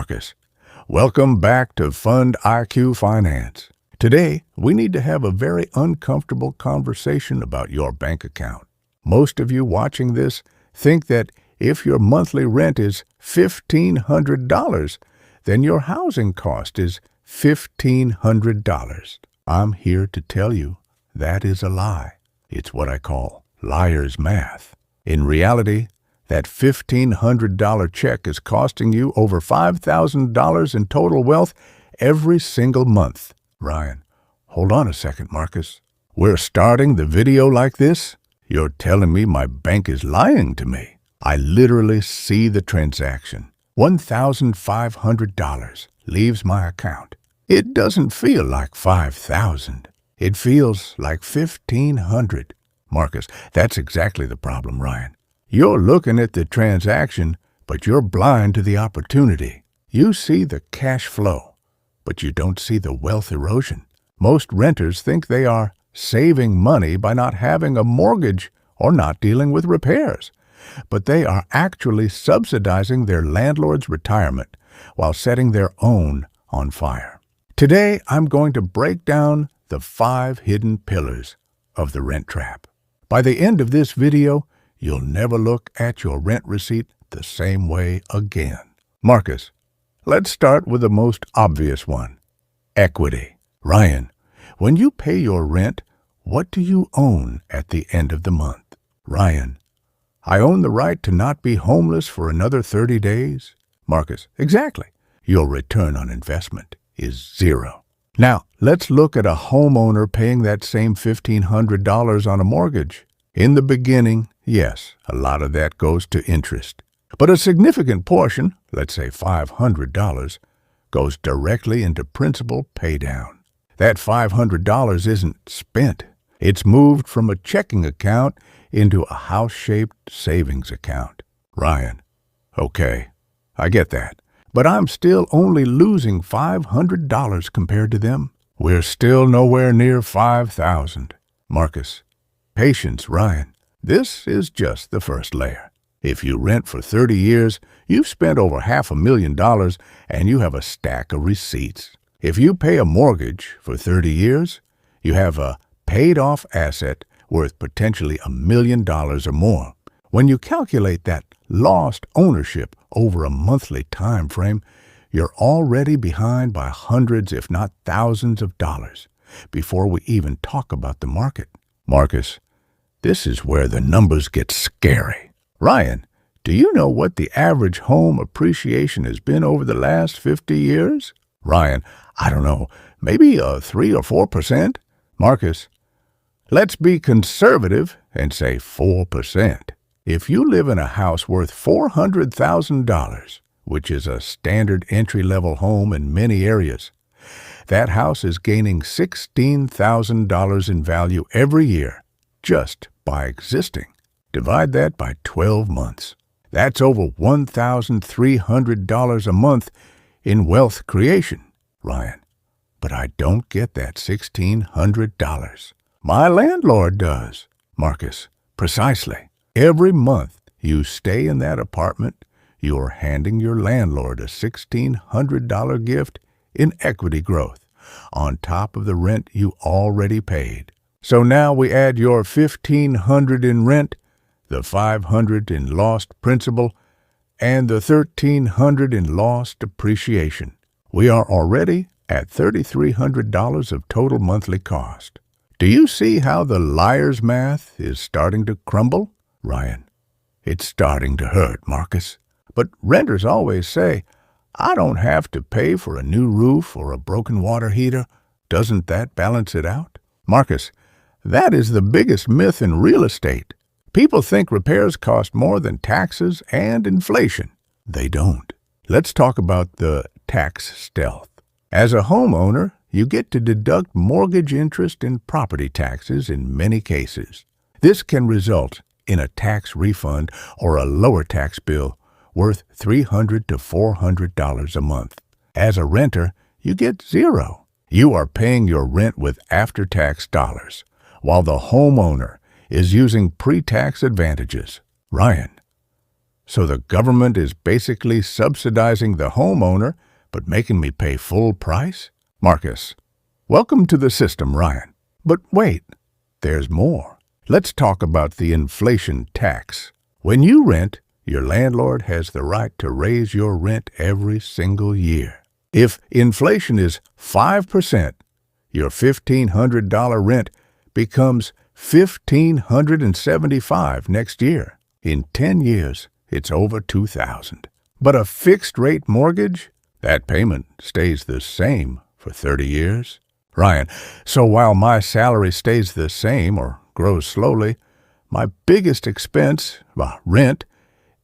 Marcus. Welcome back to Fund IQ Finance. Today, we need to have a very uncomfortable conversation about your bank account. Most of you watching this think that if your monthly rent is $1,500, then your housing cost is $1,500. I'm here to tell you that is a lie. It's what I call liar's math. In reality, that $1,500 check is costing you over $5,000 in total wealth every single month. Ryan, hold on a second, Marcus. We're starting the video like this? You're telling me my bank is lying to me. I literally see the transaction. $1,500 leaves my account. It doesn't feel like $5,000. It feels like $1,500. Marcus, that's exactly the problem, Ryan. You're looking at the transaction, but you're blind to the opportunity. You see the cash flow, but you don't see the wealth erosion. Most renters think they are saving money by not having a mortgage or not dealing with repairs, but they are actually subsidizing their landlord's retirement while setting their own on fire. Today, I'm going to break down the 5 hidden pillars of the rent trap. By the end of this video, you'll never look at your rent receipt the same way again. Marcus, let's start with the most obvious one, equity. Ryan, when you pay your rent, what do you own at the end of the month? Ryan, I own the right to not be homeless for another 30 days. Marcus, exactly. Your return on investment is 0. Now, let's look at a homeowner paying that same $1,500 on a mortgage. In the beginning, yes, a lot of that goes to interest. But a significant portion, let's say $500, goes directly into principal paydown. That $500 isn't spent. It's moved from a checking account into a house-shaped savings account. Ryan, okay, I get that. But I'm still only losing $500 compared to them. We're still nowhere near $5,000. Marcus, patience, Ryan. This is just the first layer. If you rent for 30 years, you've spent over $500,000 and you have a stack of receipts. If you pay a mortgage for 30 years, you have a paid-off asset worth potentially $1 million or more. When you calculate that lost ownership over a monthly time frame, you're already behind by hundreds, if not thousands of dollars before we even talk about the market. Marcus, this is where the numbers get scary. Ryan, do you know what the average home appreciation has been over the last 50 years? Ryan, I don't know, maybe 3 or 4%? Marcus, let's be conservative and say 4%. If you live in a house worth $400,000, which is a standard entry-level home in many areas, that house is gaining $16,000 in value every year just by existing. Divide that by 12 months. That's over $1,300 a month in wealth creation, Ryan. But I don't get that $1,600. My landlord does. Marcus, precisely. Every month you stay in that apartment, you're handing your landlord a $1,600 gift in equity growth on top of the rent you already paid. So now we add your $1,500 in rent, the $500 in lost principal, and the $1,300 in lost depreciation. We are already at $3,300 of total monthly cost. Do you see how the liar's math is starting to crumble? Ryan, it's starting to hurt, Marcus. But renters always say, I don't have to pay for a new roof or a broken water heater. Doesn't that balance it out? Marcus, that is the biggest myth in real estate. People think repairs cost more than taxes and inflation. They don't. Let's talk about the tax stealth. As a homeowner, you get to deduct mortgage interest and property taxes in many cases. This can result in a tax refund or a lower tax bill worth $300 to $400 a month. As a renter, you get 0. You are paying your rent with after-tax dollars, while the homeowner is using pre-tax advantages. Ryan, So the government is basically subsidizing the homeowner, but making me pay full price? Marcus, welcome to the system, Ryan. But wait, there's more. Let's talk about the inflation tax. When you rent, your landlord has the right to raise your rent every single year. If inflation is 5%, your $1,500 rent becomes $1,575 next year. In 10 years, it's over $2,000. But a fixed-rate mortgage? That payment stays the same for 30 years. Ryan, so while my salary stays the same or grows slowly, my biggest expense, rent,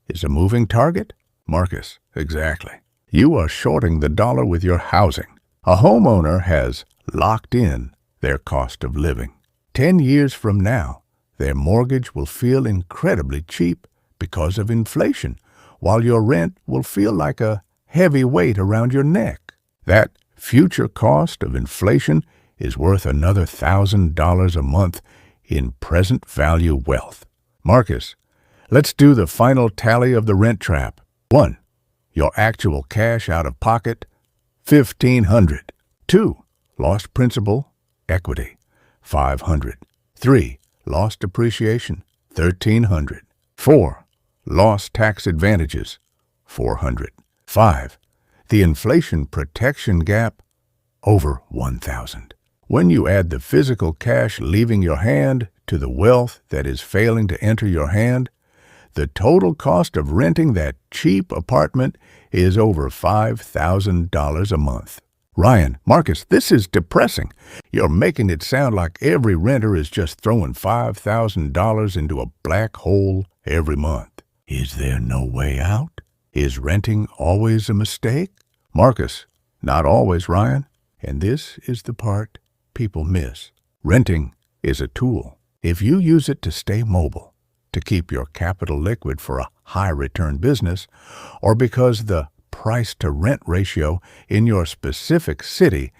is a moving target? Marcus, exactly. You are shorting the dollar with your housing. A homeowner has locked in their cost of living. 10 years from now, their mortgage will feel incredibly cheap because of inflation, while your rent will feel like a heavy weight around your neck. That future cost of inflation is worth another $1,000 a month in present value wealth. Marcus, let's do the final tally of the rent trap. 1. Your actual cash out of pocket, $1,500. 2. Lost principal, equity, $500. 3. Lost depreciation, $1,300. 4. Lost tax advantages, $400. 5. The inflation protection gap, over $1,000. When you add the physical cash leaving your hand to the wealth that is failing to enter your hand, the total cost of renting that cheap apartment is over $5,000 a month. Ryan, Marcus, this is depressing. You're making it sound like every renter is just throwing $5,000 into a black hole every month. Is there no way out? Is renting always a mistake? Marcus, not always, Ryan. And this is the part people miss. Renting is a tool. If you use it to stay mobile, to keep your capital liquid for a high-return business, or because the price-to-rent ratio in your specific city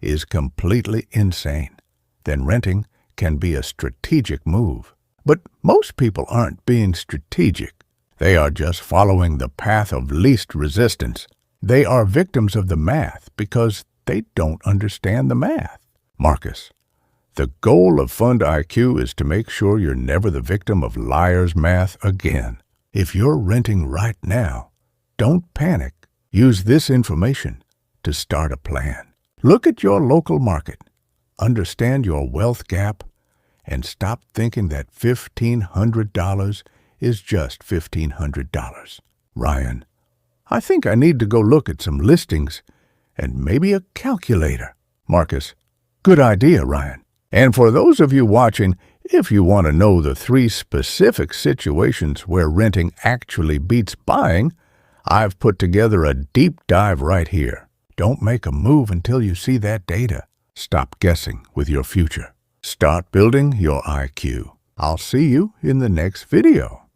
is completely insane, then renting can be a strategic move. But most people aren't being strategic. They are just following the path of least resistance. They are victims of the math because they don't understand the math. Marcus, the goal of Fund IQ is to make sure you're never the victim of liar's math again. If you're renting right now, don't panic. Use this information to start a plan. Look at your local market, understand your wealth gap, and stop thinking that $1,500 is just $1,500. Ryan, I think I need to go look at some listings and maybe a calculator. Marcus, good idea, Ryan. And for those of you watching, if you want to know the 3 specific situations where renting actually beats buying, I've put together a deep dive right here. Don't make a move until you see that data. Stop guessing with your future. Start building your IQ. I'll see you in the next video.